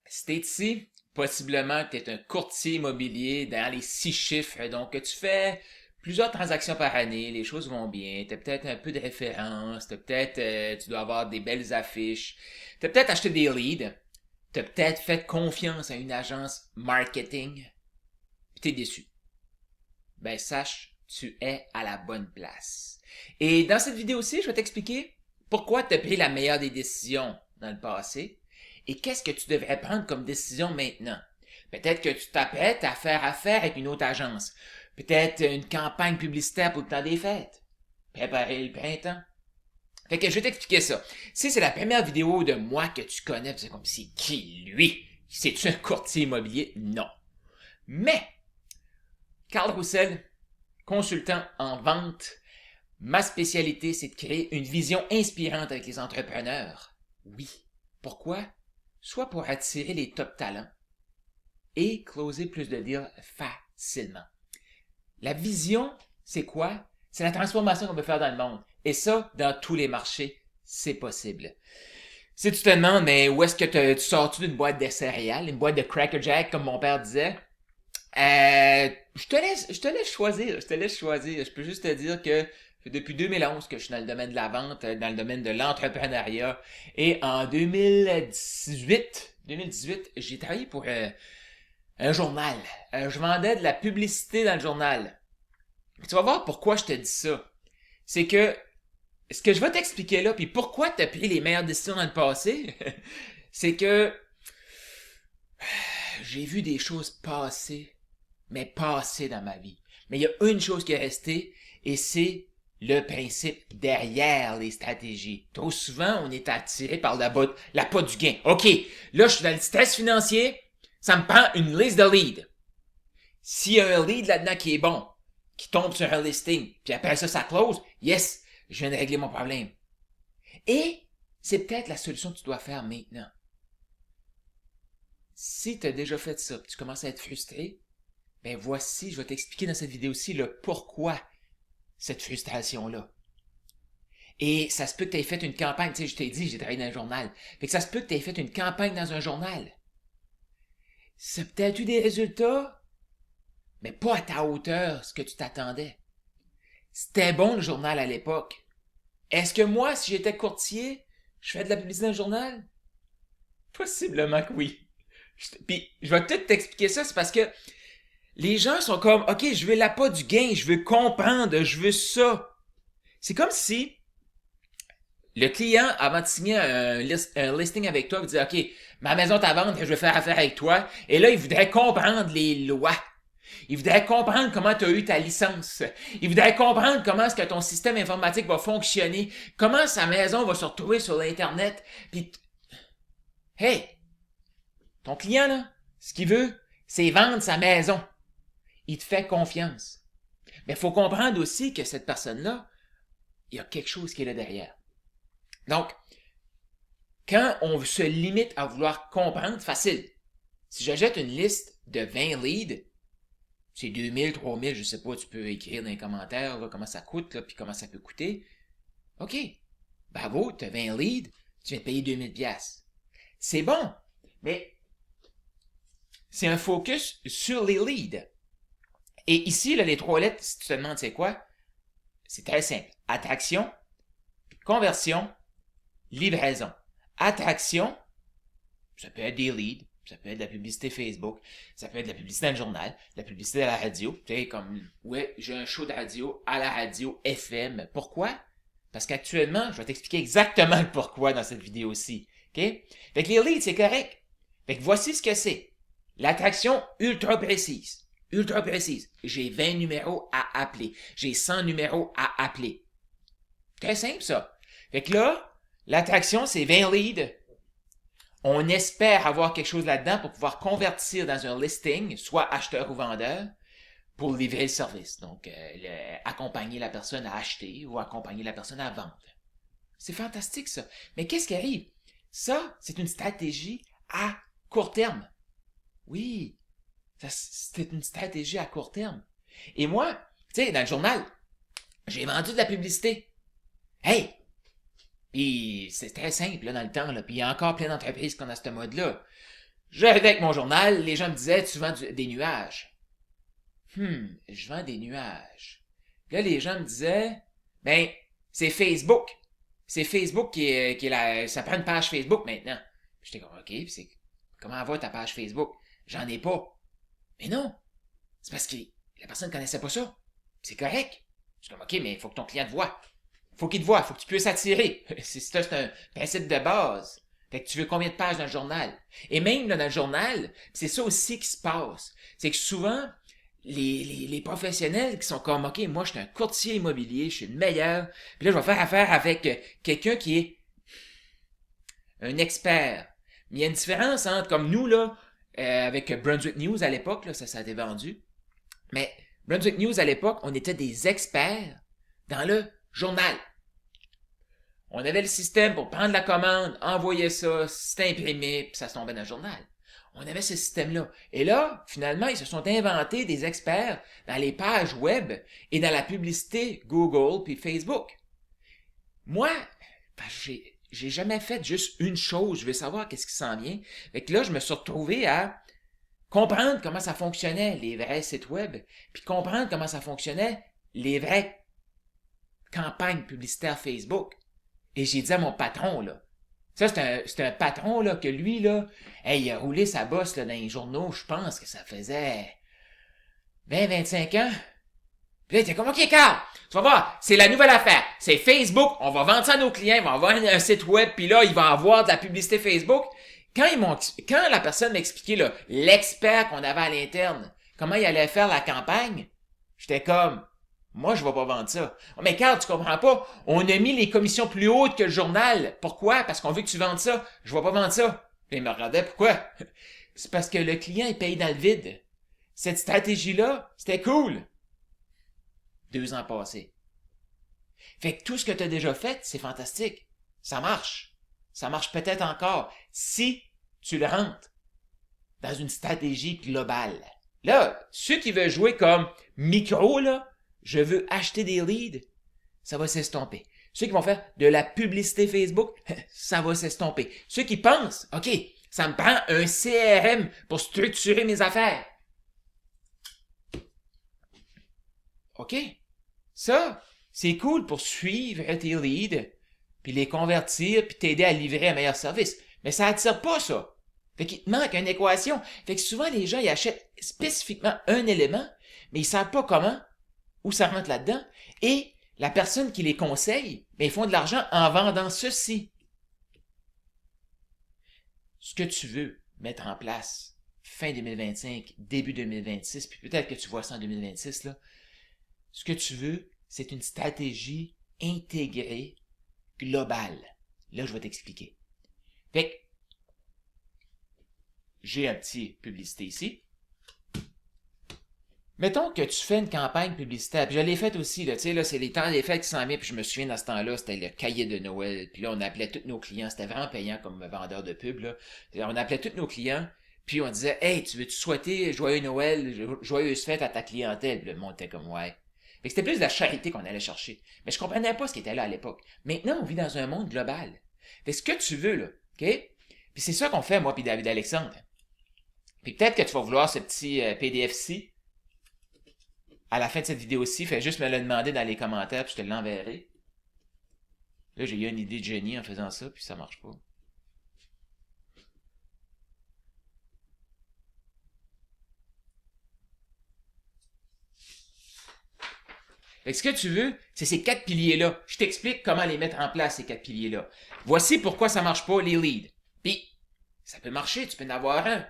Si t'es ici, possiblement que tu es un courtier immobilier dans les 6 chiffres, donc que tu fais plusieurs transactions par année, les choses vont bien, tu as peut-être un peu de références, tu dois avoir des belles affiches, tu as peut-être acheté des leads, tu as peut-être fait confiance à une agence marketing, puis tu es déçu. Ben sache, tu es à la bonne place. Et dans cette vidéo-ci, je vais t'expliquer pourquoi tu as pris la meilleure des décisions dans le passé et qu'est-ce que tu devrais prendre comme décision maintenant. Peut-être que tu t'apprêtes à faire affaire avec une autre agence. Peut-être une campagne publicitaire pour le temps des fêtes. Préparer le printemps. Fait que je vais t'expliquer ça. Si c'est la première vidéo de moi que tu connais, c'est comme si qui lui? C'est-tu un courtier immobilier? Non. Mais, Carl Roussel, consultant en vente, ma spécialité, c'est de créer une vision inspirante avec les entrepreneurs. Oui. Pourquoi? Soit pour attirer les top talents et closer plus de deals facilement. La vision, c'est quoi? C'est la transformation qu'on veut faire dans le monde. Et ça, dans tous les marchés, c'est possible. Si tu te demandes, mais où est-ce que tu sors-tu d'une boîte de céréales, une boîte de Cracker Jack, comme mon père disait? Je te laisse choisir, je te laisse choisir. Je peux juste te dire que depuis 2011 que je suis dans le domaine de la vente, dans le domaine de l'entrepreneuriat. Et en 2018, j'ai travaillé pour un journal. Je vendais de la publicité dans le journal. Tu vas voir pourquoi je te dis ça. C'est que ce que je vais t'expliquer là, puis pourquoi tu as pris les meilleures décisions dans le passé, c'est que j'ai vu des choses passer, mais passer dans ma vie. Mais il y a une chose qui est restée, et c'est le principe derrière les stratégies. Trop souvent, on est attiré par l'appât du gain. OK, là, je suis dans le stress financier, ça me prend une liste de leads. S'il y a un lead là-dedans qui est bon, qui tombe sur un listing, puis après ça close, yes, je viens de régler mon problème. Et c'est peut-être la solution que tu dois faire maintenant. Si tu as déjà fait ça, tu commences à être frustré, ben voici, je vais t'expliquer dans cette vidéo-ci le pourquoi cette frustration-là. Et ça se peut que tu aies fait une campagne, tu sais, je t'ai dit, j'ai travaillé dans un journal. Fait que ça se peut que tu aies fait une campagne dans un journal. Ça a peut-être eu des résultats, mais pas à ta hauteur, ce que tu t'attendais. C'était bon le journal à l'époque. Est-ce que moi, si j'étais courtier, je fais de la publicité dans le journal? Possiblement que oui. Puis, je vais peut-être t'expliquer ça, c'est parce que les gens sont comme, OK, je veux l'appât du gain, je veux comprendre, je veux ça. C'est comme si le client, avant de signer un listing avec toi, vous dit, OK, ma maison est à vendre, je veux faire affaire avec toi. Et là, il voudrait comprendre les lois. Il voudrait comprendre comment tu as eu ta licence. Il voudrait comprendre comment est-ce que ton système informatique va fonctionner. Comment sa maison va se retrouver sur l'Internet. Puis, hey, ton client, là, ce qu'il veut, c'est vendre sa maison. Il te fait confiance. Mais il faut comprendre aussi que cette personne-là, il y a quelque chose qui est là derrière. Donc, quand on se limite à vouloir comprendre, facile. Si j'achète une liste de 20 leads, c'est 2000, 3000, je sais pas, tu peux écrire dans les commentaires là, comment ça coûte, là, puis comment ça peut coûter. OK, bravo, tu as 20 leads, tu viens de payer 2000$. C'est bon, mais c'est un focus sur les leads. Et ici, là, les 3 lettres, si tu te demandes c'est quoi, c'est très simple. Attraction, conversion, livraison. Attraction, ça peut être des leads, ça peut être de la publicité Facebook, ça peut être de la publicité dans le journal, de la publicité à la radio. Tu sais, comme, ouais, j'ai un show de radio à la radio FM. Pourquoi? Parce qu'actuellement, je vais t'expliquer exactement le pourquoi dans cette vidéo-ci. OK? Fait que les leads, c'est correct. Fait que voici ce que c'est. L'attraction ultra précise. Ultra précise. J'ai 20 numéros à appeler. J'ai 100 numéros à appeler. Très simple, ça. Fait que là, l'attraction, c'est 20 leads. On espère avoir quelque chose là-dedans pour pouvoir convertir dans un listing, soit acheteur ou vendeur, pour livrer le service. Donc, accompagner la personne à acheter ou accompagner la personne à vendre. C'est fantastique, ça. Mais qu'est-ce qui arrive? Ça, c'est une stratégie à court terme. Oui, c'est une stratégie à court terme. Et moi, tu sais, dans le journal, j'ai vendu de la publicité. Hey! Puis c'est très simple là, dans le temps, là. Puis il y a encore plein d'entreprises qui ont à ce mode-là. J'arrivais avec mon journal, les gens me disaient, tu vends des nuages. Je vends des nuages. Là, les gens me disaient, ben, c'est Facebook. C'est Facebook qui est ça prend une page Facebook maintenant. J'étais comme, OK, comment va ta page Facebook? J'en ai pas. Mais non, c'est parce que la personne ne connaissait pas ça. C'est correct. Je suis comme, OK, mais il faut que ton client te voie. Faut qu'il te voie, faut que tu puisses attirer. C'est un principe de base. Fait que tu veux combien de pages dans le journal? Et même là, dans le journal, c'est ça aussi qui se passe. C'est que souvent, les professionnels qui sont comme, OK, moi, je suis un courtier immobilier, je suis le meilleur, puis là, je vais faire affaire avec quelqu'un qui est un expert. Mais il y a une différence entre, comme nous, là, avec Brunswick News à l'époque, là, ça a été vendu. Mais Brunswick News à l'époque, on était des experts dans le journal. On avait le système pour prendre la commande, envoyer ça, c'était imprimé, puis ça se tombait dans le journal. On avait ce système-là. Et là, finalement, ils se sont inventés des experts dans les pages web et dans la publicité Google puis Facebook. Moi, j'ai jamais fait juste une chose. Je veux savoir qu'est-ce qui s'en vient. Fait que là, je me suis retrouvé à comprendre comment ça fonctionnait, les vrais sites web, puis comprendre comment ça fonctionnait, les vraies campagnes publicitaires Facebook. Et j'ai dit à mon patron, là, ça, c'est un patron, là, que lui, là, hey, il a roulé sa bosse, là, dans les journaux, je pense que ça faisait 25 ans. Puis là, il était comme, OK, Carl, tu vas voir, c'est la nouvelle affaire. C'est Facebook, on va vendre ça à nos clients, ils vont avoir un site web, puis là, il va avoir de la publicité Facebook. Quand la personne m'expliquait, là, l'expert qu'on avait à l'interne, comment il allait faire la campagne, j'étais comme, moi, je vais pas vendre ça. Oh, mais Carl, tu comprends pas, on a mis les commissions plus hautes que le journal. Pourquoi? Parce qu'on veut que tu vendes ça. Je vais pas vendre ça. Puis il me regardait, pourquoi? C'est parce que le client est payé dans le vide. Cette stratégie-là, c'était cool. 2 ans passés. Fait que tout ce que tu as déjà fait, c'est fantastique. Ça marche. Ça marche peut-être encore si tu le rentres dans une stratégie globale. Là, ceux qui veulent jouer comme micro, là, je veux acheter des leads, ça va s'estomper. Ceux qui vont faire de la publicité Facebook, ça va s'estomper. Ceux qui pensent, OK, ça me prend un CRM pour structurer mes affaires. OK, ça, c'est cool pour suivre tes leads, puis les convertir, puis t'aider à livrer un meilleur service. Mais ça attire pas ça. Fait qu'il te manque une équation. Fait que souvent, les gens, ils achètent spécifiquement un élément, mais ils savent pas comment, où ça rentre là-dedans. Et la personne qui les conseille, mais ils font de l'argent en vendant ceci. Ce que tu veux mettre en place fin 2025, début 2026, puis peut-être que tu vois ça en 2026, là. Ce que tu veux, c'est une stratégie intégrée, globale. Là, je vais t'expliquer. Fait que, j'ai un petit publicité ici. Mettons que tu fais une campagne publicitaire, puis je l'ai faite aussi, là, tu sais, là, c'est les temps des fêtes qui s'en viennent, puis je me souviens dans ce temps-là, c'était le cahier de Noël, puis là, on appelait tous nos clients, c'était vraiment payant comme vendeur de pub, là. On appelait tous nos clients, puis on disait, hey, tu veux-tu souhaiter joyeux Noël, joyeuse fête à ta clientèle? Puis le monde était comme, ouais. Fait que c'était plus de la charité qu'on allait chercher. Mais je comprenais pas ce qui était là à l'époque. Maintenant, on vit dans un monde global. Fait que ce que tu veux, là, OK? Puis c'est ça qu'on fait, moi, puis David Alexandre. Puis peut-être que tu vas vouloir ce petit PDF-ci. À la fin de cette vidéo-ci, fais juste me le demander dans les commentaires, puis je te l'enverrai. Là, j'ai eu une idée de génie en faisant ça, puis ça marche pas. Fait que ce que tu veux, c'est ces 4 piliers-là. Je t'explique comment les mettre en place, ces 4 piliers-là. Voici pourquoi ça marche pas, les leads. Puis, ça peut marcher, tu peux en avoir un.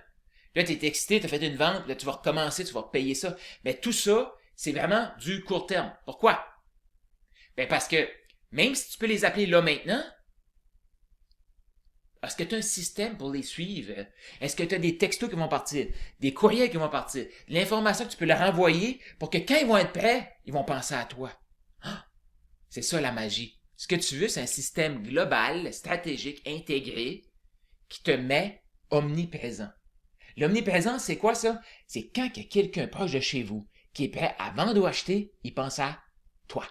Là, tu es excité, tu as fait une vente, là, tu vas recommencer, tu vas payer ça. Mais tout ça, c'est vraiment du court terme. Pourquoi? Ben parce que même si tu peux les appeler là maintenant, est-ce que tu as un système pour les suivre? Est-ce que tu as des textos qui vont partir, des courriels qui vont partir, de l'information que tu peux leur envoyer pour que quand ils vont être prêts, ils vont penser à toi? Ah, c'est ça la magie. Ce que tu veux, c'est un système global, stratégique, intégré, qui te met omniprésent. L'omniprésence, c'est quoi ça? C'est quand il y a quelqu'un proche de chez vous qui est prêt à vendre ou acheter, il pense à toi.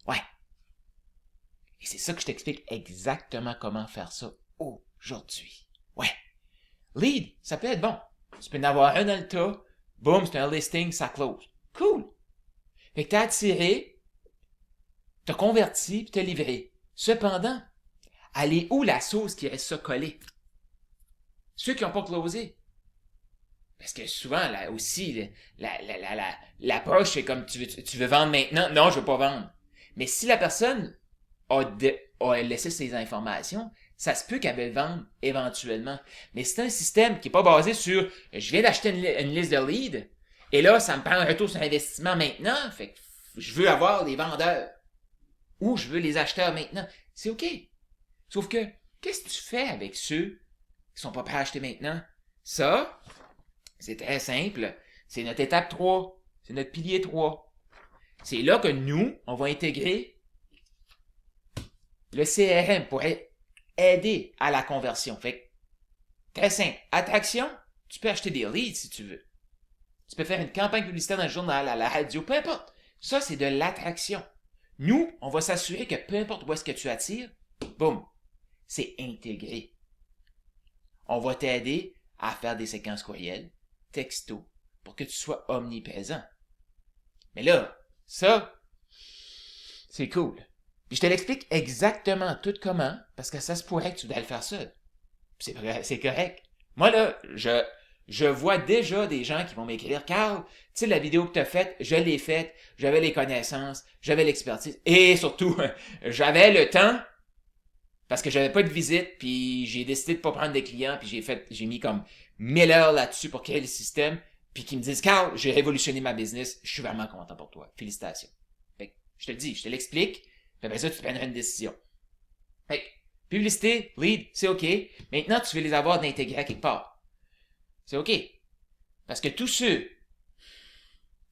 Ouais. Et c'est ça que je t'explique exactement comment faire ça aujourd'hui. Ouais. Lead, ça peut être bon. Tu peux en avoir un dans le tas, boum, c'est un listing, ça close. Cool. Fait que t'as attiré, t'as converti, puis t'as livré. Cependant, elle est où la sauce qui reste ça collé? Ceux qui n'ont pas closé. Parce que souvent, là aussi, l'approche, c'est comme tu veux vendre maintenant. Non, je veux pas vendre. Mais si la personne a laissé ses informations, ça se peut qu'elle veuille vendre éventuellement. Mais c'est un système qui n'est pas basé sur je viens d'acheter une liste de leads et là, ça me prend un retour sur investissement maintenant. Fait que je veux avoir les vendeurs ou je veux les acheteurs maintenant. C'est OK. Sauf que, qu'est-ce que tu fais avec ceux qui sont pas prêts à acheter maintenant? Ça, c'est très simple. C'est notre étape 3. C'est notre pilier 3. C'est là que nous, on va intégrer le CRM pour aider à la conversion. Fait que, très simple. Attraction, tu peux acheter des leads si tu veux. Tu peux faire une campagne publicitaire dans le journal, à la radio, peu importe. Ça, c'est de l'attraction. Nous, on va s'assurer que peu importe où est-ce que tu attires, boum, c'est intégré. On va t'aider à faire des séquences courriels, texto, pour que tu sois omniprésent. Mais là, ça, c'est cool. Puis je te l'explique exactement tout comment, parce que ça se pourrait que tu dois le faire seul. C'est correct. Moi, là, je vois déjà des gens qui vont m'écrire, Carl, tu sais, la vidéo que tu as faite, je l'ai faite, j'avais les connaissances, j'avais l'expertise, et surtout, j'avais le temps, parce que j'avais pas de visite, puis j'ai décidé de pas prendre des clients, puis j'ai mis comme 1000 heures là-dessus pour créer le système, puis qui me disent, Carl, j'ai révolutionné ma business, je suis vraiment content pour toi. Félicitations. Fait que, je te le dis, je te l'explique, puis après ça, tu prendras une décision. Fait que, publicité, lead, c'est OK. Maintenant, tu veux les avoir d'intégrer à quelque part. C'est OK. Parce que tous ceux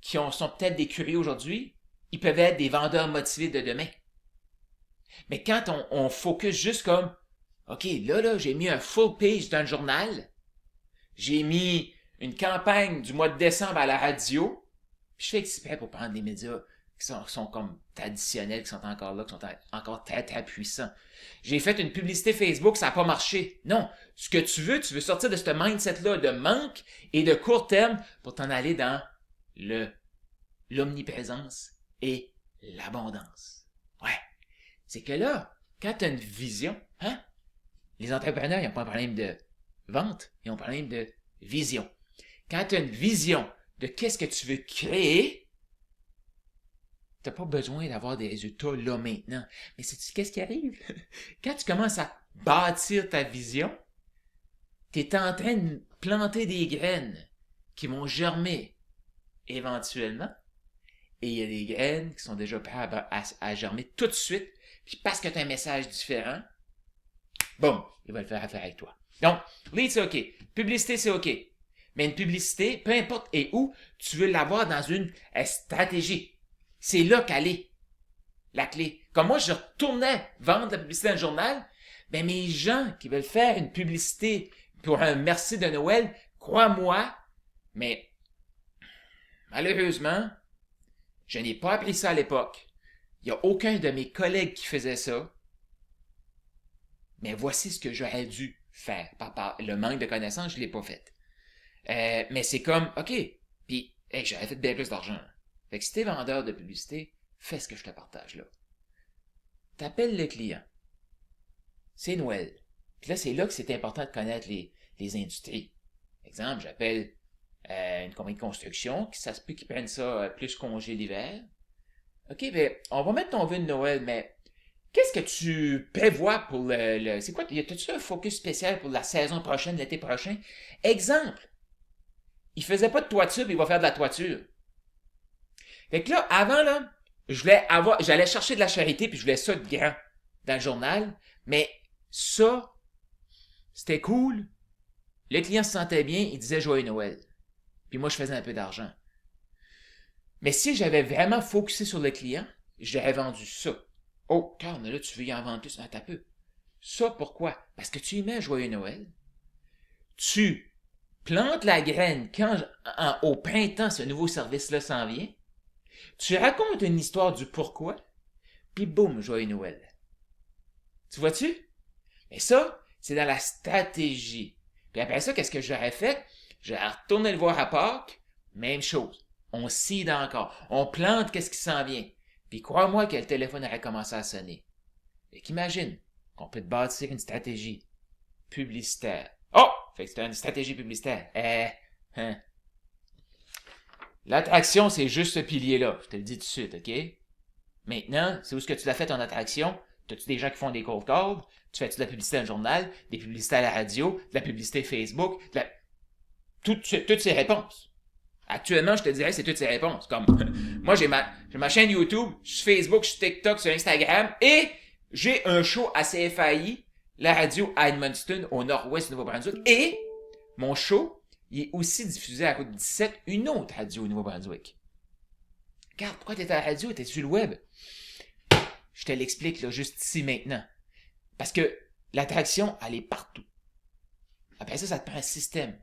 qui sont peut-être des curieux aujourd'hui, ils peuvent être des vendeurs motivés de demain. Mais quand on focus juste comme, OK, là, j'ai mis un full page dans le journal, j'ai mis une campagne du mois de décembre à la radio, puis je fais exprès pour prendre des médias qui sont comme traditionnels, qui sont encore là, qui sont encore très, très puissants. J'ai fait une publicité Facebook, ça n'a pas marché. Non, ce que tu veux sortir de ce mindset-là de manque et de court terme pour t'en aller dans l'omniprésence et l'abondance. Ouais. C'est que là, quand tu as une vision, hein, les entrepreneurs, ils n'ont pas un problème de vente, ils ont un problème de vision. Quand tu as une vision de qu'est-ce que tu veux créer, tu n'as pas besoin d'avoir des résultats là maintenant. Mais sais-tu qu'est-ce qui arrive? Quand tu commences à bâtir ta vision, tu es en train de planter des graines qui vont germer éventuellement. Et il y a des graines qui sont déjà prêtes à germer tout de suite. Puis parce que tu as un message différent, boum, il va le faire affaire avec toi. Donc, lead, c'est OK. Publicité, c'est OK. Mais une publicité, peu importe et où, tu veux l'avoir dans une stratégie. C'est là qu'elle est, la clé. Comme moi, je retournais vendre la publicité dans le journal, ben mes gens qui veulent faire une publicité pour un merci de Noël, crois-moi, mais malheureusement, je n'ai pas appris ça à l'époque. Il n'y a aucun de mes collègues qui faisait ça. Mais voici ce que j'aurais dû faire. Par le manque de connaissances, je ne l'ai pas fait. Mais c'est comme, OK, puis hey, j'aurais fait bien plus d'argent. Fait que si t'es vendeur de publicité, fais ce que je te partage là. T'appelles le client. C'est Noël. Puis là, c'est là que c'est important de connaître les industries. Exemple, j'appelle une compagnie de construction, ça se peut qu'ils prennent ça plus congé l'hiver. OK, ben, on va mettre ton vœu de Noël, mais qu'est-ce que tu prévois pour c'est quoi, y a-tu un focus spécial pour la saison prochaine, l'été prochain? Exemple, il faisait pas de toiture, puis il va faire de la toiture. Fait que là, avant, là, j'allais chercher de la charité, puis je voulais ça de grand dans le journal, mais ça, c'était cool. Le client se sentait bien, il disait Joyeux Noël. Puis moi, je faisais un peu d'argent. Mais si j'avais vraiment focusé sur le client, j'aurais vendu ça. Oh, Carl, mais là, tu veux y en vendre plus? Ah, t'as peu. Ça, pourquoi? Parce que tu y mets Joyeux Noël. Tu plantes la graine quand, au printemps, ce nouveau service-là s'en vient. Tu racontes une histoire du pourquoi, puis boum, Joyeux Noël. Tu vois-tu? Mais ça, c'est dans la stratégie. Puis après ça, qu'est-ce que j'aurais fait? J'aurais retourné le voir à Pâques, même chose. On cide encore. On plante qu'est-ce qui s'en vient. Puis crois-moi que le téléphone aurait commencé à sonner. Fait qu'imagine qu'on peut te bâtir une stratégie publicitaire. Oh! Fait que c'est une stratégie publicitaire. Hein. L'attraction, c'est juste ce pilier-là. Je te le dis tout de suite, OK? Maintenant, c'est où est-ce que tu l'as fait ton attraction? T'as-tu des gens qui font des cold calls? Tu fais-tu de la publicité dans le journal? Des publicités à la radio? De la publicité Facebook? Toutes ces réponses. Actuellement, je te dirais, c'est toutes ces réponses. Comme, moi, j'ai ma chaîne YouTube, sur Facebook, sur TikTok, sur Instagram, et j'ai un show à CFAI, la radio à Edmundston, au nord-ouest du Nouveau-Brunswick, et mon show, il est aussi diffusé à Route 17, une autre radio au Nouveau-Brunswick. Regarde, pourquoi t'es à la radio? T'es sur le web? Je te l'explique, là, juste ici, maintenant. Parce que l'attraction, elle est partout. Après ça, ça te prend un système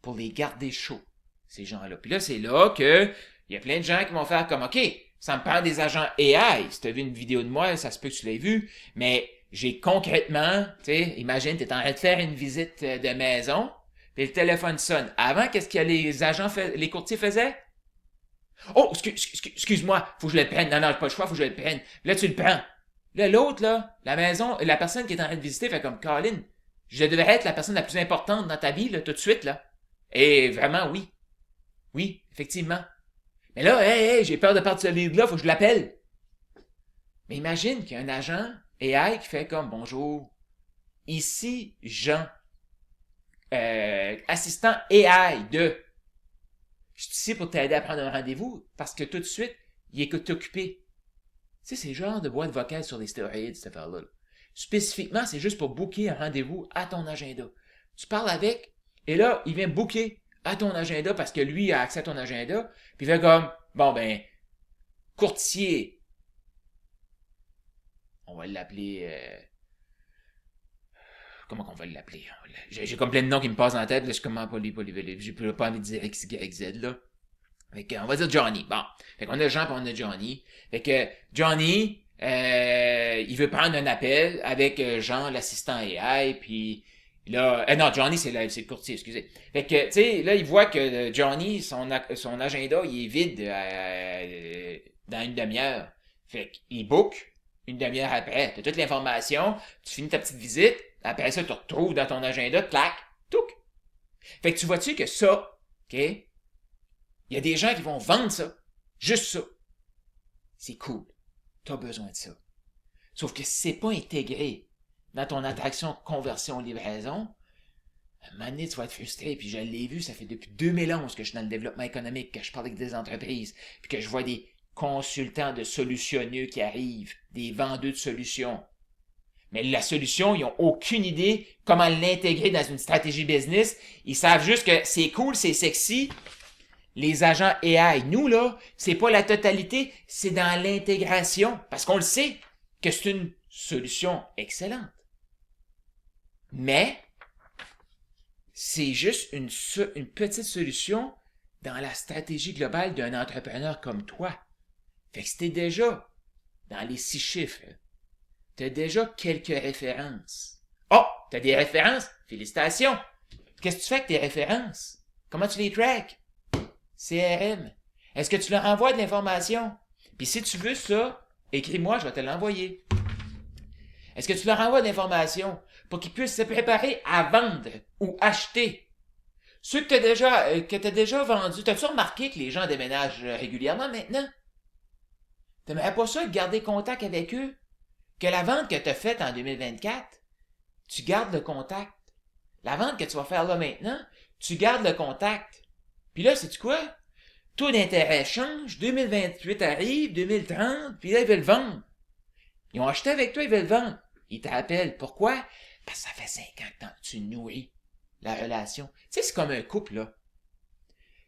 pour les garder chauds, ces gens-là. Puis là, c'est là que il y a plein de gens qui vont faire comme, OK, ça me prend des agents AI. Si tu as vu une vidéo de moi, ça se peut que tu l'aies vu, mais j'ai concrètement, tu sais, imagine, tu es en train de faire une visite de maison, puis le téléphone sonne. Avant, qu'est-ce que les agents, les courtiers faisaient? Oh, excuse-moi, faut que je le prenne. Non, j'ai pas le choix, faut que je le prenne. Là, tu le prends. Là, l'autre, là, la maison, la personne qui est en train de visiter fait comme, Colin, je devrais être la personne la plus importante dans ta vie, là, tout de suite, là. Et vraiment, oui. Oui, effectivement. Mais là, hey, j'ai peur de partir ce livre-là, faut que je l'appelle. Mais imagine qu'il y a un agent AI qui fait comme, bonjour, ici, Jean, assistant AI de... Je suis ici pour t'aider à prendre un rendez-vous, parce que tout de suite, il est occupé. Tu sais, c'est le genre de boîte vocale sur les stéroïdes, cette affaire-là. Spécifiquement, c'est juste pour booker un rendez-vous à ton agenda. Tu parles avec, et là, il vient booker à ton agenda parce que lui a accès à ton agenda, puis il fait comme, bon ben, courtier, on va l'appeler, comment qu'on va l'appeler? J'ai comme plein de noms qui me passent dans la tête, là, je suis comment j'ai pas envie de dire X, Y, Z, là. Fait que, on va dire Johnny. Bon. Fait qu'on a Jean pis on a Johnny. Fait que, Johnny, il veut prendre un appel avec Jean, l'assistant AI, puis là, non, Johnny, c'est le courtier, excusez. Fait que, tu sais, là, il voit que Johnny, son agenda, il est vide dans une demi-heure. Fait qu'il book une demi-heure après. T'as toute l'information, tu finis ta petite visite, après ça, tu retrouves dans ton agenda, clac, touc. Fait que tu vois-tu que ça, OK? Il y a des gens qui vont vendre ça. Juste ça. C'est cool. Tu as besoin de ça. Sauf que si c'est pas intégré dans ton attraction conversion-livraison, à un moment donné, tu vas être frustré. Puis je l'ai vu, ça fait depuis 2011 que je suis dans le développement économique, que je parle avec des entreprises, puis que je vois des consultants de solutionneux qui arrivent, des vendeurs de solutions. Mais la solution, ils n'ont aucune idée comment l'intégrer dans une stratégie business. Ils savent juste que c'est cool, c'est sexy. Les agents AI, nous, là, c'est pas la totalité, c'est dans l'intégration. Parce qu'on le sait que c'est une solution excellente. Mais, c'est juste une petite solution dans la stratégie globale d'un entrepreneur comme toi. Fait que c'était déjà dans les 6 chiffres. T'as déjà quelques références. Oh! T'as des références? Félicitations! Qu'est-ce que tu fais avec tes références? Comment tu les tracks? CRM. Est-ce que tu leur envoies de l'information? Puis si tu veux ça, écris-moi, je vais te l'envoyer. Est-ce que tu leur envoies de l'information pour qu'ils puissent se préparer à vendre ou acheter? Ceux que t'as déjà vendus, t'as-tu remarqué que les gens déménagent régulièrement maintenant? T'aimerais pas ça garder contact avec eux? Que la vente que tu as faite en 2024, tu gardes le contact. La vente que tu vas faire là maintenant, tu gardes le contact. Puis là, sais-tu quoi? Taux d'intérêt change, 2028 arrive, 2030, puis là, ils veulent vendre. Ils ont acheté avec toi, ils veulent vendre. Ils t'appellent. Pourquoi? Parce que ça fait 5 ans que tu nourris la relation. Tu sais, c'est comme un couple, là.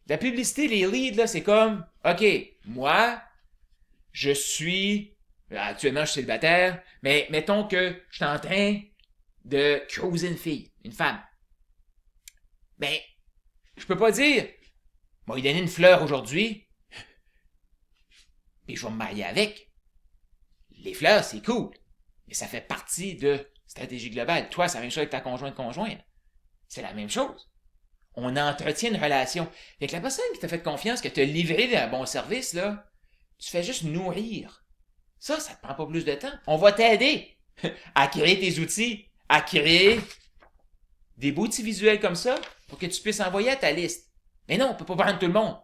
La publicité, les leads, là, c'est comme, OK, moi, je suis... Actuellement, je suis célibataire, mais mettons que je suis en train de cruiser une fille, une femme. Ben, je peux pas dire, moi, lui donner une fleur aujourd'hui, puis je vais me marier avec. Les fleurs, c'est cool, mais ça fait partie de stratégie globale. Toi, c'est la même chose avec ta conjointe. C'est la même chose. On entretient une relation. Fait que la personne qui t'a fait confiance, qui t'a livré un bon service, là, tu fais juste nourrir. Ça te prend pas plus de temps. On va t'aider à créer tes outils, à créer des beaux petits visuels comme ça pour que tu puisses envoyer à ta liste. Mais non, on peut pas prendre tout le monde.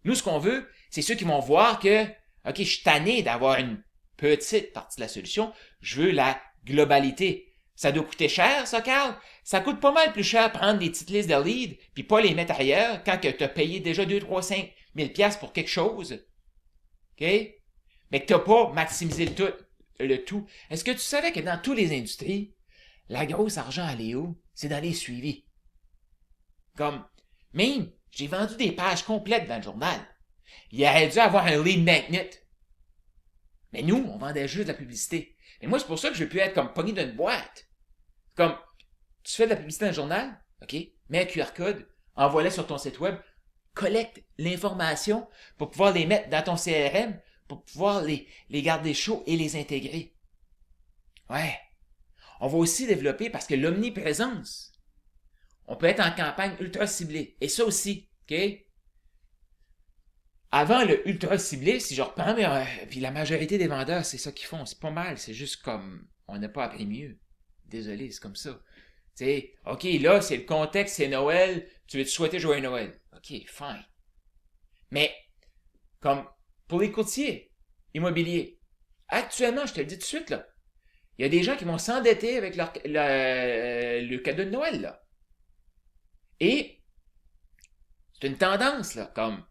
Nous, ce qu'on veut, c'est ceux qui vont voir que, OK, je suis tanné d'avoir une petite partie de la solution. Je veux la globalité. Ça doit coûter cher, ça, Carl? Ça coûte pas mal plus cher prendre des petites listes de leads puis pas les mettre ailleurs quand tu as payé déjà 2, 3, 5 000 piastres pour quelque chose. OK? Mais que tu n'as pas maximisé le tout. Est-ce que tu savais que dans toutes les industries, la grosse argent à Léo, c'est dans les suivis? Comme, même, j'ai vendu des pages complètes dans le journal. Il aurait dû avoir un lead magnet. Mais nous, on vendait juste de la publicité. Et moi, c'est pour ça que je veux plus être comme pogné d'une boîte. Comme, tu fais de la publicité dans le journal, OK, mets un QR code, envoie-le sur ton site web, collecte l'information pour pouvoir les mettre dans ton CRM, pour pouvoir les garder chauds et les intégrer. Ouais. On va aussi développer, parce que l'omniprésence, on peut être en campagne ultra ciblée. Et ça aussi, OK? Avant le ultra ciblé, si je reprends, puis la majorité des vendeurs, c'est ça qu'ils font. C'est pas mal. C'est juste comme, on n'a pas appris mieux. Désolé, c'est comme ça. Tu sais, OK, là, c'est le contexte, c'est Noël. Tu veux te souhaiter joyeux Noël. OK, fine. Mais, comme, pour les courtiers immobiliers, actuellement, je te le dis tout de suite, là, il y a des gens qui vont s'endetter avec le cadeau de Noël, là. Et, c'est une tendance, là, comme,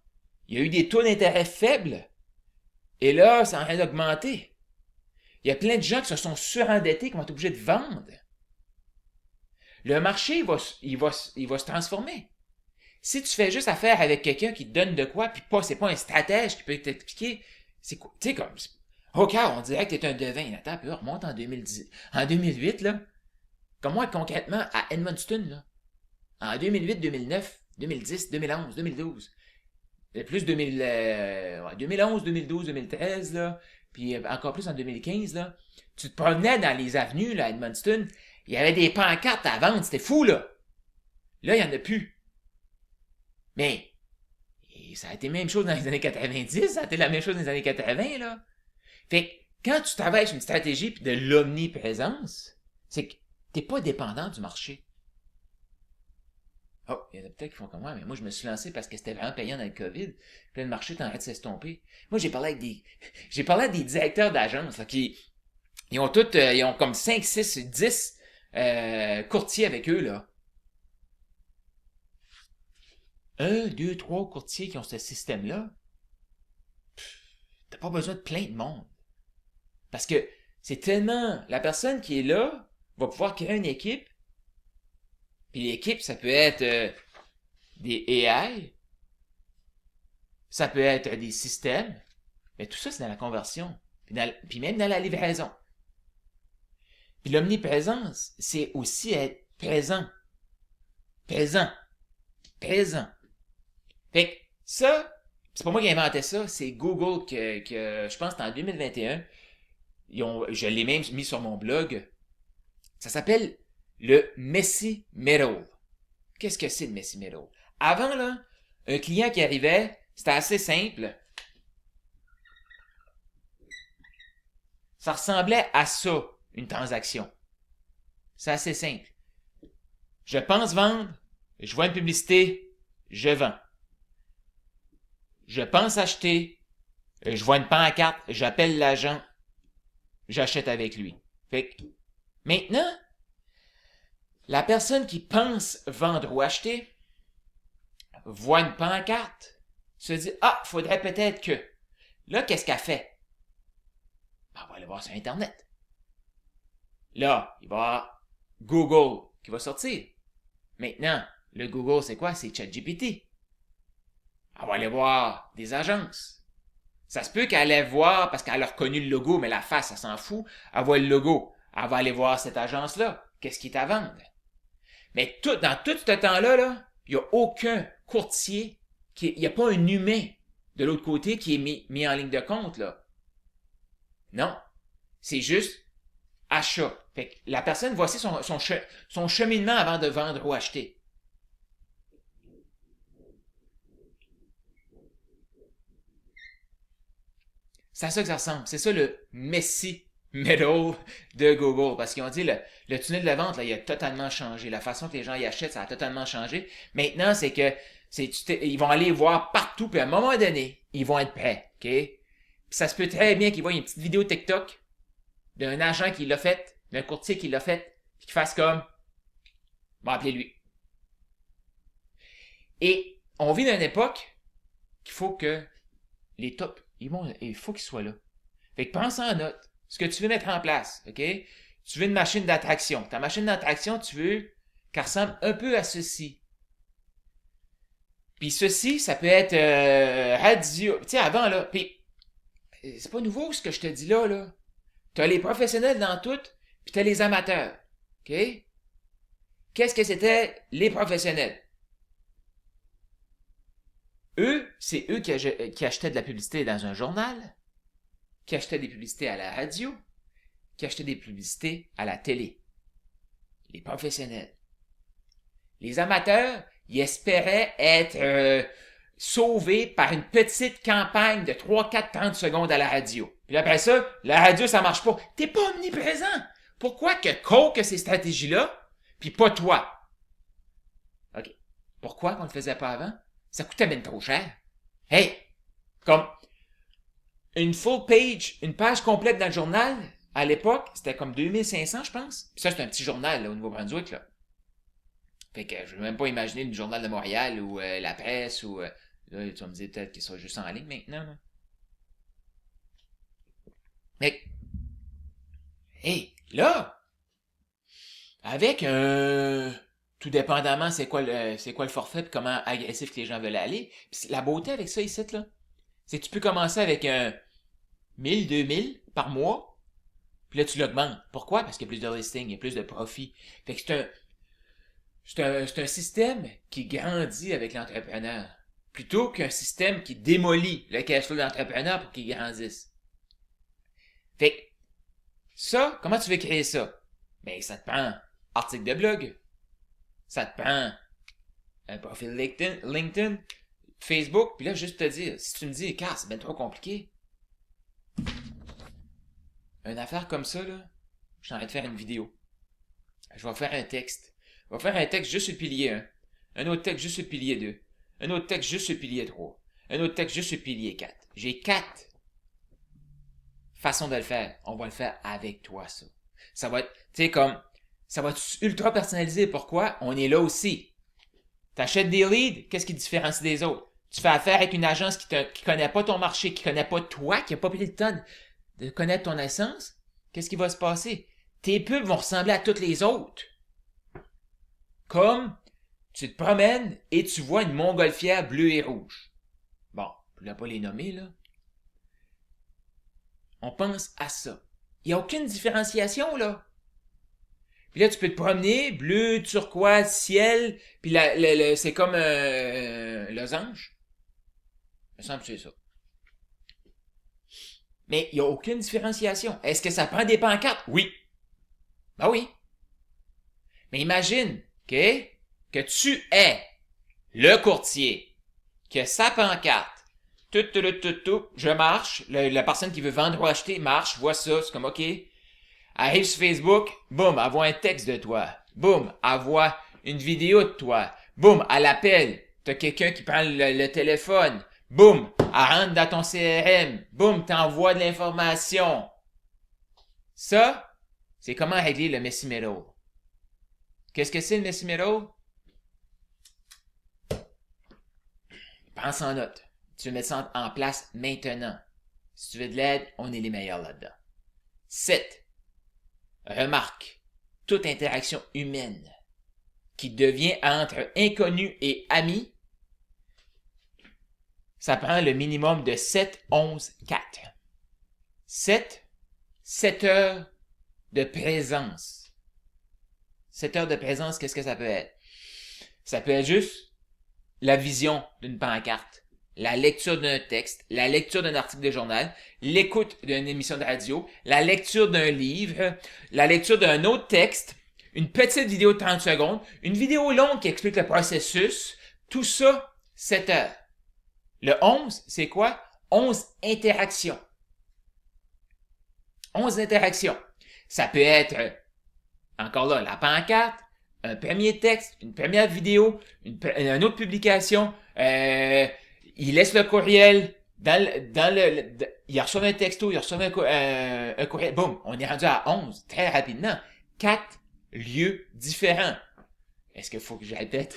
il y a eu des taux d'intérêt faibles, et là, ça en train d'augmenter. Il y a plein de gens qui se sont surendettés, qui vont être obligés de vendre. Le marché, il va se transformer. Si tu fais juste affaire avec quelqu'un qui te donne de quoi, puis c'est pas un stratège qui peut t'expliquer, c'est quoi, tu sais, comme, OK, on dirait que t'es un devin. Attends, puis remonte en 2008, là. Comme moi, concrètement, à Edmundston, là. En 2008, 2009, 2010, 2011, 2012. Plus 2011, 2012, 2013, là. Puis encore plus en 2015, là. Tu te promenais dans les avenues, là, à Edmundston. Il y avait des pancartes à vendre. C'était fou, là. Là, il n'y en a plus. Mais, ça a été la même chose dans les années 90. Ça a été la même chose dans les années 80, là. Fait que, quand tu travailles sur une stratégie puis de l'omniprésence, c'est que t'es pas dépendant du marché. Oh, il y en a peut-être qui font comme moi, mais moi, je me suis lancé parce que c'était vraiment payant dans le COVID. Puis le marché t'en de s'estomper. Moi, j'ai parlé à des directeurs d'agence, là, ils ont ils ont comme 5, 6, 10 courtiers avec eux, là. 1, 2, 3 courtiers qui ont ce système-là. T'as pas besoin de plein de monde. Parce que c'est tellement... La personne qui est là va pouvoir créer une équipe. Puis l'équipe, ça peut être des AI. Ça peut être des systèmes. Mais tout ça, c'est dans la conversion. Puis même dans la livraison. Puis l'omniprésence, c'est aussi être présent. Présent. Présent. Fait que ça, c'est pas moi qui ai inventé ça, c'est Google que je pense que c'est en 2021. Je l'ai même mis sur mon blog. Ça s'appelle le Messy Middle. Qu'est-ce que c'est le Messy Middle? Avant, là, un client qui arrivait, c'était assez simple. Ça ressemblait à ça, une transaction. C'est assez simple. Je pense vendre, je vois une publicité, je vends. Je pense acheter, je vois une pancarte, j'appelle l'agent, j'achète avec lui. Fait que, maintenant, la personne qui pense vendre ou acheter voit une pancarte, se dit « Ah, faudrait peut-être que... » Là, qu'est-ce qu'elle fait? Ben, on va aller voir sur Internet. Là, il va y avoir Google qui va sortir. Maintenant, le Google, c'est quoi? C'est ChatGPT. Elle va aller voir des agences. Ça se peut qu'elle aille voir, parce qu'elle a reconnu le logo, mais la face, elle s'en fout. Elle voit le logo. Elle va aller voir cette agence-là. Qu'est-ce qui est à vendre? Mais dans tout ce temps-là, là, il n'y a aucun courtier, il n'y a pas un humain de l'autre côté qui est mis en ligne de compte, là. Non. C'est juste achat. Fait que la personne, voici son cheminement avant de vendre ou acheter. C'est à ça que ça ressemble. C'est ça le messy middle de Google. Parce qu'ils ont dit le tunnel de vente, là, il a totalement changé. La façon que les gens y achètent, ça a totalement changé. Maintenant, c'est que ils vont aller voir partout, puis à un moment donné, ils vont être prêts. OK? Puis ça se peut très bien qu'ils voient une petite vidéo TikTok d'un agent qui l'a fait, d'un courtier qui l'a fait, puis qu'il fasse comme bon, appelez-lui. Et on vit dans une époque qu'il faut que les tops, il faut qu'ils soient là. Fait que pense en note ce que tu veux mettre en place, OK? Tu veux une machine d'attraction. Ta machine d'attraction, tu veux qu'elle ressemble un peu à ceci. Puis ceci, ça peut être radio. Tu sais, avant, là, puis c'est pas nouveau ce que je te dis là, là. T'as les professionnels dans tout, puis t'as les amateurs, OK? Qu'est-ce que c'était les professionnels? Eux, c'est eux qui achetaient de la publicité dans un journal, qui achetaient des publicités à la radio, qui achetaient des publicités à la télé. Les professionnels. Les amateurs, ils espéraient être sauvés par une petite campagne de 3, 4, 30 secondes à la radio. Puis après ça, la radio, ça marche pas. T'es pas omniprésent. Pourquoi que coque ces stratégies-là, puis pas toi? OK. Pourquoi qu'on le faisait pas avant? Ça coûtait même trop cher. Hey! Comme une full page, une page complète dans le journal, à l'époque, c'était comme 2500, je pense. Puis ça, c'est un petit journal là, au Nouveau-Brunswick, là. Fait que je veux même pas imaginer le Journal de Montréal ou La Presse ou... là, tu vas me dire peut-être qu'ils sont juste en ligne maintenant. Là. Mais... Hey, là! Avec un... Tout dépendamment c'est quoi le forfait et comment agressif les gens veulent aller. Puis la beauté avec ça ici, là, c'est que tu peux commencer avec un 1000, 2000 par mois. Puis là, tu l'augmentes. Pourquoi? Parce qu'il y a plus de listings, il y a plus de profit. Fait que c'est un système qui grandit avec l'entrepreneur. Plutôt qu'un système qui démolit le cash flow de l'entrepreneur pour qu'il grandisse. Fait que, ça, comment tu veux créer ça? Ben, ça te prend article de blog. Ça te prend un profil LinkedIn, Facebook, puis là, juste te dire, si tu me dis, car c'est bien trop compliqué. Une affaire comme ça, là, je suis en train de faire une vidéo. Je vais faire un texte. Je vais faire un texte juste sur le pilier 1. Un autre texte juste sur le pilier 2. Un autre texte juste sur le pilier 3. Un autre texte juste sur le pilier 4. J'ai 4 façons de le faire. On va le faire avec toi, ça. Ça va être, tu sais, comme, ça va être ultra personnalisé. Pourquoi? On est là aussi. T'achètes des leads, qu'est-ce qui te différencie des autres? Tu fais affaire avec une agence qui connaît pas ton marché, qui connaît pas toi, qui a pas pris le temps de connaître ton essence. Qu'est-ce qui va se passer? Tes pubs vont ressembler à toutes les autres. Comme tu te promènes et tu vois une montgolfière bleue et rouge. Bon, je ne vais pas les nommer, là. On pense à ça. Il n'y a aucune différenciation, là. Puis là, tu peux te promener, bleu, turquoise, ciel, puis c'est comme un losange. Il me semble que c'est ça. Mais il n'y a aucune différenciation. Est-ce que ça prend des pancartes? Oui. Ben oui. Mais imagine, OK, que tu es le courtier, que sa pancarte, tout, je marche, la personne qui veut vendre ou acheter marche, voit ça, c'est comme OK. Arrive sur Facebook, boum, elle voit un texte de toi. Boum, elle voit une vidéo de toi. Boum, elle appelle. T'as quelqu'un qui prend le téléphone. Boum, elle rentre dans ton CRM. Boum, t'envoies de l'information. Ça, c'est comment régler le messy middle. Qu'est-ce que c'est le messy middle? Pense en note. Tu veux mettre ça en place maintenant. Si tu veux de l'aide, on est les meilleurs là-dedans. 7. Remarque, toute interaction humaine qui devient entre inconnus et amis, ça prend le minimum de 7, 11, 4. 7 heures de présence. 7 heures de présence, qu'est-ce que ça peut être? Ça peut être juste la vision d'une pancarte, la lecture d'un texte, la lecture d'un article de journal, l'écoute d'une émission de radio, la lecture d'un livre, la lecture d'un autre texte, une petite vidéo de 30 secondes, une vidéo longue qui explique le processus, tout ça, 7 heures. Le 11, c'est quoi? 11 interactions. 11 interactions. Ça peut être, encore là, la pancarte, un premier texte, une première vidéo, une autre publication, il laisse le courriel, il reçoit un texto, il reçoit un courriel, boum, on est rendu à 11, très rapidement. 4 lieux différents. Est-ce qu'il faut que j'aille peut-être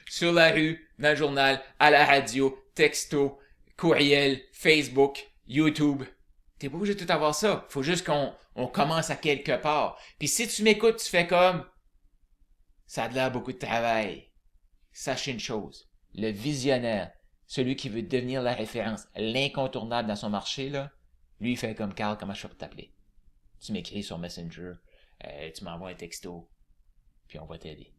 sur la rue, dans le journal, à la radio, texto, courriel, Facebook, YouTube? T'es pas obligé de tout avoir ça. Faut juste qu'on commence à quelque part. Puis si tu m'écoutes, tu fais comme ça a l'air beaucoup de travail. Sachez une chose, le visionnaire, celui qui veut devenir la référence, l'incontournable dans son marché, là, lui il fait comme Carl, comment je peux t'appeler? Tu m'écris sur Messenger, tu m'envoies un texto, puis on va t'aider.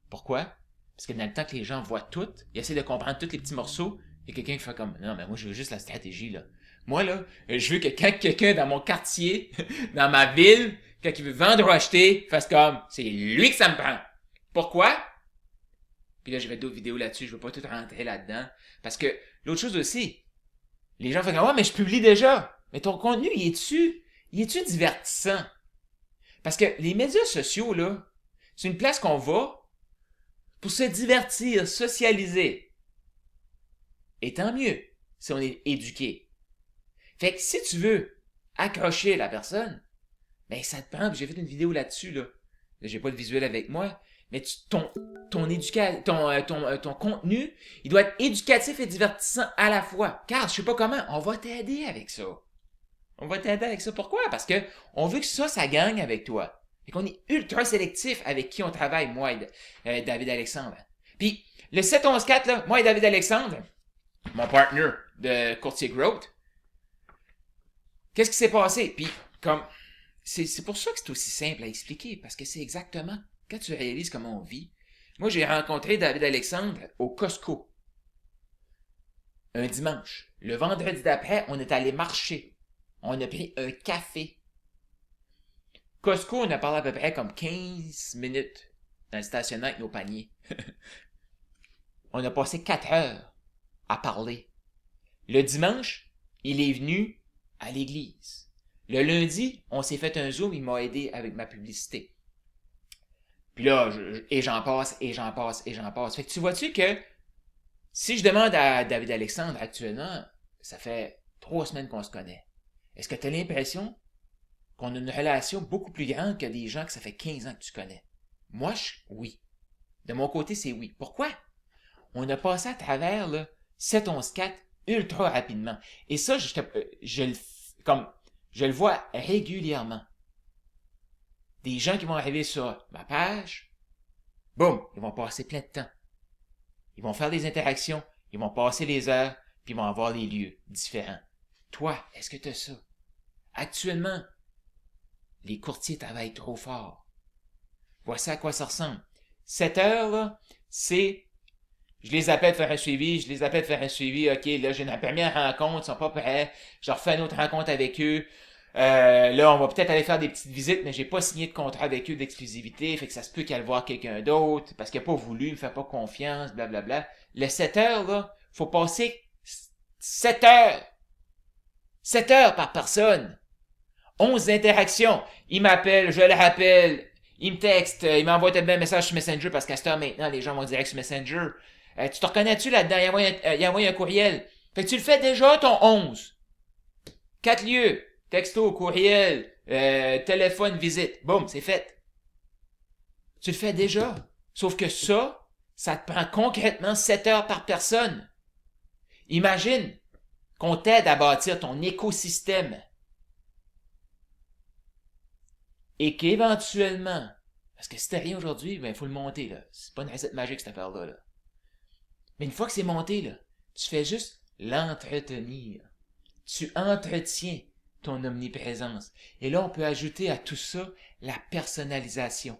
Pourquoi? Parce que dans le temps que les gens voient tout, ils essaient de comprendre tous les petits morceaux, il y a quelqu'un qui fait comme, non, mais moi, je veux juste la stratégie, là. Moi, là, je veux que quand quelqu'un dans mon quartier, dans ma ville, quand il veut vendre ou acheter, fasse comme, c'est lui que ça me prend. Pourquoi? Puis là, j'ai fait d'autres vidéos là-dessus, je veux pas tout rentrer là-dedans. Parce que, l'autre chose aussi, les gens font comme, ouais, mais je publie déjà. Mais ton contenu, il est-tu divertissant? Parce que les médias sociaux, là, c'est une place qu'on va pour se divertir, socialiser. Et tant mieux si on est éduqué. Fait que si tu veux accrocher la personne, ben ça te prend, j'ai fait une vidéo là-dessus, là. J'ai pas le visuel avec moi, mais ton contenu, il doit être éducatif et divertissant à la fois. Car, je sais pas comment, on va t'aider avec ça. On va t'aider avec ça. Pourquoi? Parce que on veut que ça gagne avec toi. Fait qu'on est ultra sélectif avec qui on travaille, moi et David Alexandre. Puis, le 7-11-4, là, moi et David Alexandre, mon partner de Courtier Growth, qu'est-ce qui s'est passé? Puis, comme, c'est pour ça que c'est aussi simple à expliquer, parce que c'est exactement, quand tu réalises comment on vit. Moi, j'ai rencontré David Alexandre au Costco, un dimanche. Le vendredi d'après, on est allé marcher. On a pris un café. Costco, on a parlé à peu près comme 15 minutes dans le stationnement avec nos paniers. On a passé 4 heures à parler. Le dimanche, il est venu à l'église. Le lundi, on s'est fait un Zoom, il m'a aidé avec ma publicité. Puis là, et j'en passe, et j'en passe, et j'en passe. Fait que tu vois-tu que si je demande à David Alexandre actuellement, ça fait 3 semaines qu'on se connaît. Est-ce que tu as l'impression qu'on a une relation beaucoup plus grande que des gens que ça fait 15 ans que tu connais? Moi, oui. De mon côté, c'est oui. Pourquoi? On a passé à travers le 7-11-4 ultra rapidement. Et ça, je le vois régulièrement. Des gens qui vont arriver sur ma page, boum, ils vont passer plein de temps. Ils vont faire des interactions, ils vont passer les heures, puis ils vont avoir des lieux différents. Toi, est-ce que tu as ça? Actuellement, les courtiers travaillent trop fort. Voici à quoi ça ressemble. 7 heures, là, c'est je les appelle faire un suivi, ok, là j'ai une première rencontre, ils sont pas prêts, je refais une autre rencontre avec eux, là on va peut-être aller faire des petites visites, mais j'ai pas signé de contrat avec eux d'exclusivité, fait que ça se peut qu'elle aille voir quelqu'un d'autre, parce qu'il a pas voulu, il me fait pas confiance, blablabla. Le 7 heures, là, faut passer 7 heures! 7 heures par personne! 11 interactions! Il m'appelle, je le rappelle, il me texte, il m'envoie un message sur Messenger, parce qu'à cette heure maintenant, les gens vont direct sur Messenger. Tu te reconnais-tu là-dedans? Il envoie un courriel. Fait que tu le fais déjà, ton 11. 4 lieux. Texto, courriel, téléphone, visite. Boum, c'est fait. Tu le fais déjà. Sauf que ça te prend concrètement 7 heures par personne. Imagine qu'on t'aide à bâtir ton écosystème. Et qu'éventuellement, parce que si t'as rien aujourd'hui, ben, il faut le monter, là. C'est pas une recette magique, cette affaire-là, là. Mais une fois que c'est monté, là, tu fais juste l'entretenir. Tu entretiens ton omniprésence. Et là, on peut ajouter à tout ça la personnalisation.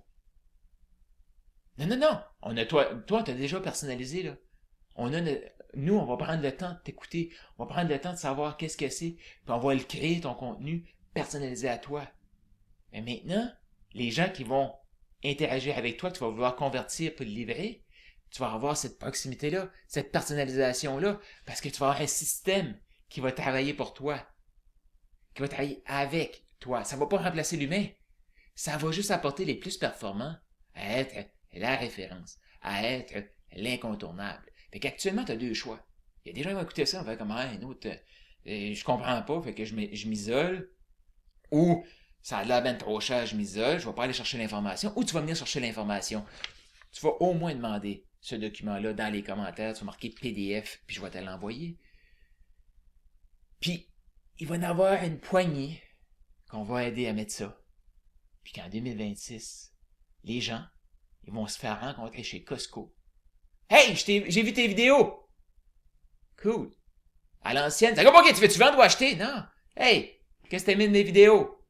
Non. Toi, t'as déjà personnalisé, là. Nous, on va prendre le temps de t'écouter. On va prendre le temps de savoir qu'est-ce que c'est. Puis on va le créer, ton contenu, personnalisé à toi. Mais maintenant, les gens qui vont interagir avec toi, que tu vas vouloir convertir pour le livrer, tu vas avoir cette proximité-là, cette personnalisation-là, parce que tu vas avoir un système qui va travailler pour toi, qui va travailler avec toi. Ça ne va pas remplacer l'humain. Ça va juste apporter les plus performants à être la référence, à être l'incontournable. Fait qu'actuellement, tu as deux choix. Il y a des gens qui vont écouter ça, on va faire comme un autre, je comprends pas, fait que je m'isole, ou ça a l'air ben trop cher, je m'isole, je vais pas aller chercher l'information, ou tu vas venir chercher l'information. Tu vas au moins demander ce document-là dans les commentaires, tu vas marquer PDF, puis je vais te l'envoyer. Puis, il va y en avoir une poignée qu'on va aider à mettre ça. Puis qu'en 2026, les gens, ils vont se faire rencontrer chez Costco. Hey, j'ai vu tes vidéos! Cool. À l'ancienne, c'est comme, ok, tu veux-tu vendre ou acheter? Non. Hey, qu'est-ce que t'as mis de mes vidéos?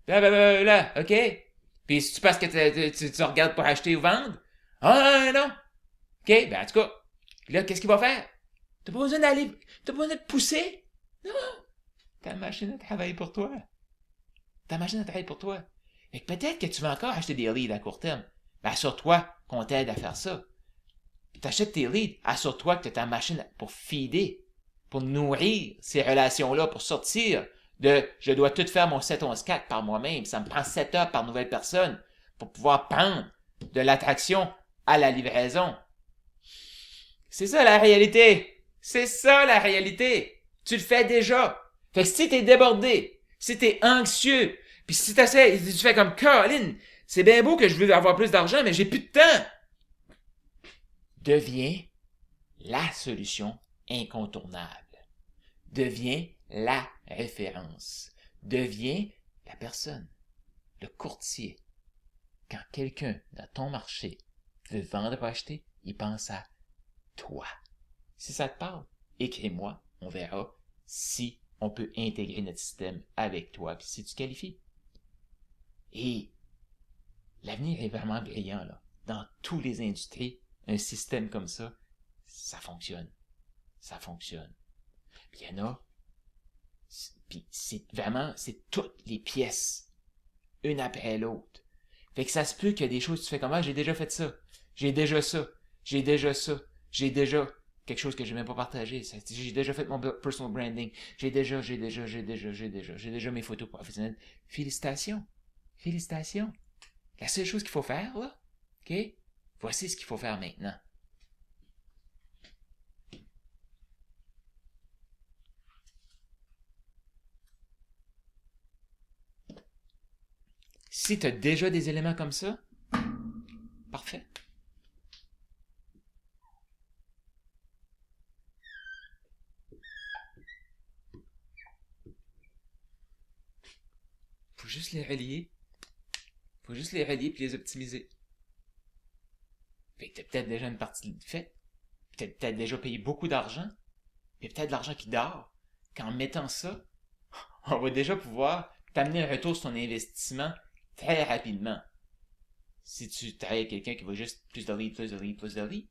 Là, ok? Puis si tu penses que tu regardes pour acheter ou vendre? Ah, non. Ok, ben en tout cas, là, qu'est-ce qu'il va faire? T'as pas besoin d'aller, t'as pas besoin de te pousser? Non. Ta machine à travailler pour toi. Ta machine à travailler pour toi. Fait que peut-être que tu vas encore acheter des leads à court terme. Ben assure-toi qu'on t'aide à faire ça. Puis t'achètes tes leads, assure-toi que tu as ta machine pour feeder, pour nourrir ces relations-là, pour sortir de je dois tout faire mon 7-11-4 par moi-même. Ça me prend 7 heures par nouvelle personne pour pouvoir prendre de l'attraction à la livraison. C'est ça la réalité. C'est ça la réalité. Tu le fais déjà. Fait que si t'es débordé, si t'es anxieux, puis si tu fais comme Caroline, c'est bien beau que je veux avoir plus d'argent, mais j'ai plus de temps. Deviens la solution incontournable. Deviens la référence. Deviens la personne, le courtier. Quand quelqu'un dans ton marché veut vendre ou acheter, il pense à toi. Si ça te parle, écris-moi, on verra si on peut intégrer notre système avec toi, puis si tu qualifies. Et l'avenir est vraiment brillant, là. Dans toutes les industries, un système comme ça, ça fonctionne. Ça fonctionne. Puis il y en a, puis c'est vraiment, c'est toutes les pièces, une après l'autre. Fait que ça se peut qu'il y a des choses, tu fais comme, ah, j'ai déjà fait ça, j'ai déjà ça, j'ai déjà ça, j'ai déjà quelque chose que je n'ai même pas partagé, j'ai déjà fait mon personal branding, j'ai déjà mes photos professionnelles. Félicitations, félicitations. La seule chose qu'il faut faire, là, ok, voici ce qu'il faut faire maintenant. Si tu as déjà des éléments comme ça, parfait. Faut juste les relier. Faut juste les relier puis les optimiser. Fait que t'as peut-être déjà une partie de fait. Peut-être déjà payé beaucoup d'argent. Puis peut-être de l'argent qui dort. Qu'en mettant ça, on va déjà pouvoir t'amener un retour sur ton investissement très rapidement. Si tu travailles avec quelqu'un qui veut juste plus de leads, plus de leads, plus de leads,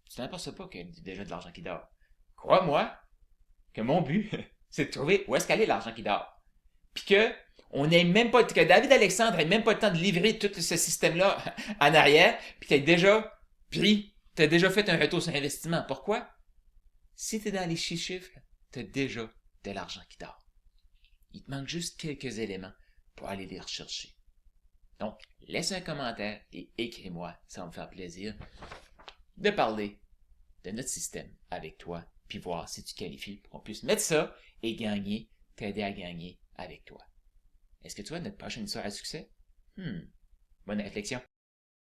tu n'importe pas qu'il y a déjà de l'argent qui dort. Crois-moi que mon but, c'est de trouver où est-ce qu'elle est l'argent qui dort. Puis que que David Alexandre n'ait même pas le temps de livrer tout ce système-là en arrière, puis t'as déjà fait un retour sur investissement. Pourquoi? Si t'es dans les chiffres, t'as déjà de l'argent qui dort. Il te manque juste quelques éléments pour aller les rechercher. Donc, laisse un commentaire et écris-moi, ça va me faire plaisir de parler de notre système avec toi, puis voir si tu qualifies pour qu'on puisse mettre ça et gagner, t'aider à gagner avec toi. Est-ce que tu vois notre prochaine histoire à succès? Bonne réflexion.